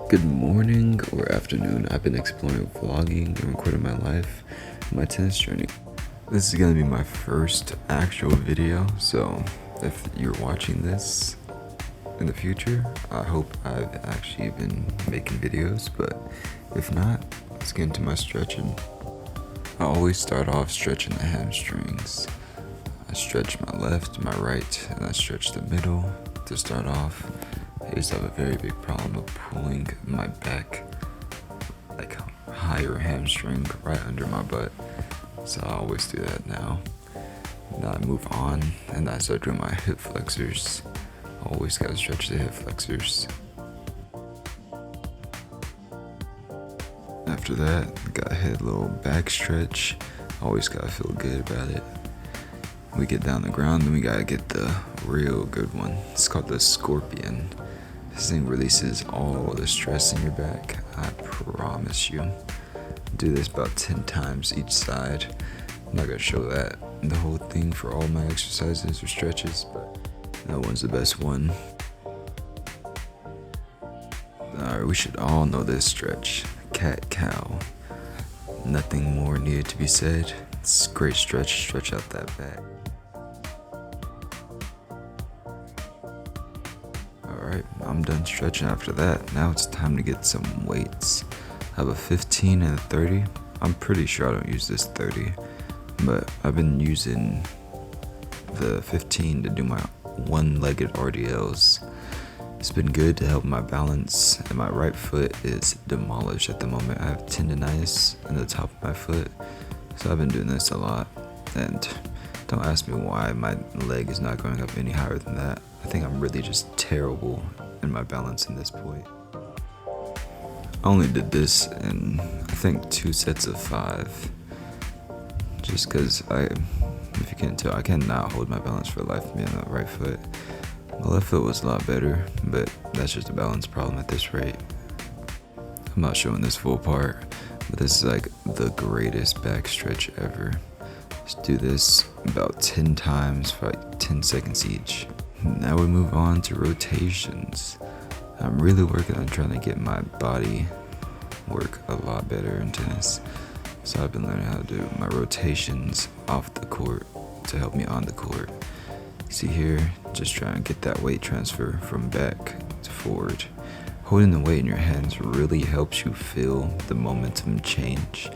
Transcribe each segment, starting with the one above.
Good morning or afternoon. I've been exploring vlogging and recording my life and my tennis journey. This is gonna be my first actual video, so if you're watching this in the future, I hope I've actually been making videos, but if not, let's get into my stretching. I always start off stretching the hamstrings. I stretch my left, my right, and I stretch the middle to start off. I used to have a very big problem of pulling my back, like higher hamstring right under my butt. So I always do that now. Now I move on and I start doing my hip flexors. Always gotta stretch the hip flexors. After that, I gotta hit a little back stretch. Always gotta feel good about it. We get down the ground, then we gotta get the real good one. It's called the scorpion. This thing releases all the stress in your back, I promise you. Do this about 10 times each side. I'm not gonna show that the whole thing for all my exercises or stretches, but that one's the best one. Alright, we should all know this stretch. Cat-cow. Nothing more needed to be said. It's a great stretch out that back. Alright, I'm done stretching after that. Now it's time to get some weights. I have a 15 and a 30. I'm pretty sure I don't use this 30, but I've been using the 15 to do my one-legged RDLs. It's been good to help my balance, and my right foot is demolished at the moment. I have tendonitis in the top of my foot, so I've been doing this a lot. And don't ask me why my leg is not going up any higher than that. I think I'm really just terrible in my balance in this point. I only did this in, I think, 2 sets of 5. Just because if you can't tell, I cannot hold my balance for life me on the right foot. My left foot was a lot better, but that's just a balance problem at this rate. I'm not showing this full part, but this is like the greatest back stretch ever. Just do this about 10 times for like 10 seconds each. Now we move on to rotations. I'm really working on trying to get my body work a lot better in tennis. So I've been learning how to do my rotations off the court to help me on the court. See here, just try and get that weight transfer from back to forward. Holding the weight in your hands really helps you feel the momentum change.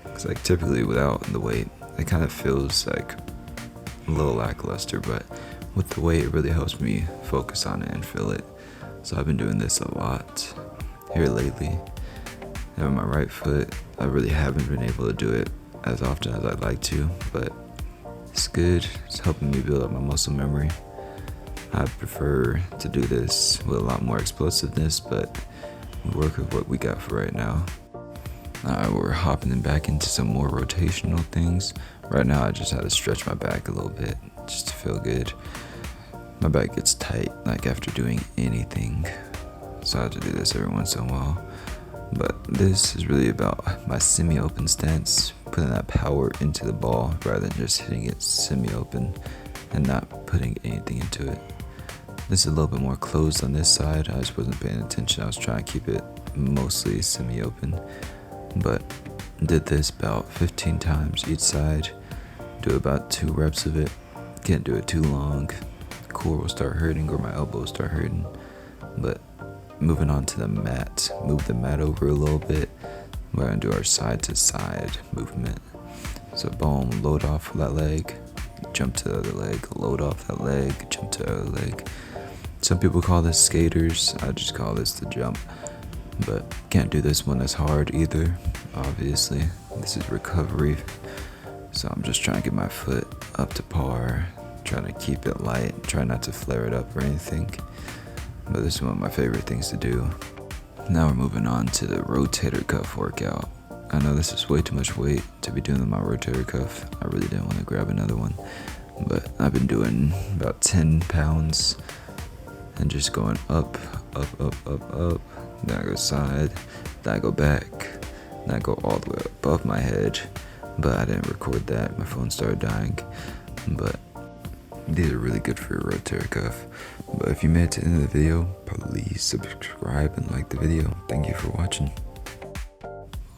Because like typically without the weight, it kind of feels like a little lackluster, but with the weight it really helps me focus on it and feel it. So I've been doing this a lot here lately. And on my right foot, I really haven't been able to do it as often as I'd like to, but it's good. It's helping me build up my muscle memory. I prefer to do this with a lot more explosiveness, but we work with what we got for right now. Alright, we're hopping back into some more rotational things. Right now I just had to stretch my back a little bit just to feel good. My back gets tight like after doing anything, so I have to do this every once in a while. But this is really about my semi-open stance, putting that power into the ball rather than just hitting it semi-open and not putting anything into it. This is a little bit more closed on this side. I just wasn't paying attention. I was trying to keep it mostly semi-open, but did this about 15 times each side. Do about 2 reps of it. Can't do it too long. Core will start hurting or my elbows start hurting. But moving on to the mat, move the mat over a little bit. We're gonna do our side to side movement. So boom, load off that leg, jump to the other leg, load off that leg, jump to the other leg. Some people call this skaters, I just call this the jump. But can't do this one as hard either, obviously. This is recovery. So I'm just trying to get my foot up to par, trying to keep it light, try not to flare it up or anything. But this is one of my favorite things to do. Now we're moving on to the rotator cuff workout. I know this is way too much weight to be doing with my rotator cuff. I really didn't want to grab another one. But I've been doing about 10 pounds and just going up, up, up, up, up. Then I go side, then I go back, then I go all the way above my head. But I didn't record that, my phone started dying. But these are really good for your rotator cuff. But if you made it to the end of the video, please subscribe and like the video. Thank you for watching.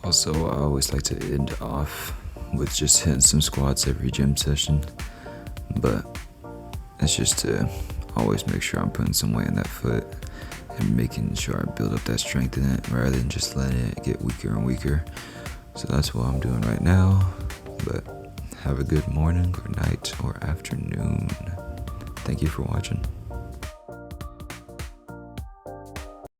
Also, I always like to end off with just hitting some squats every gym session, but it's just to always make sure I'm putting some weight in that foot and making sure I build up that strength in it rather than just letting it get weaker and weaker. So that's what I'm doing right now. But have a good morning or night or afternoon. Thank you for watching.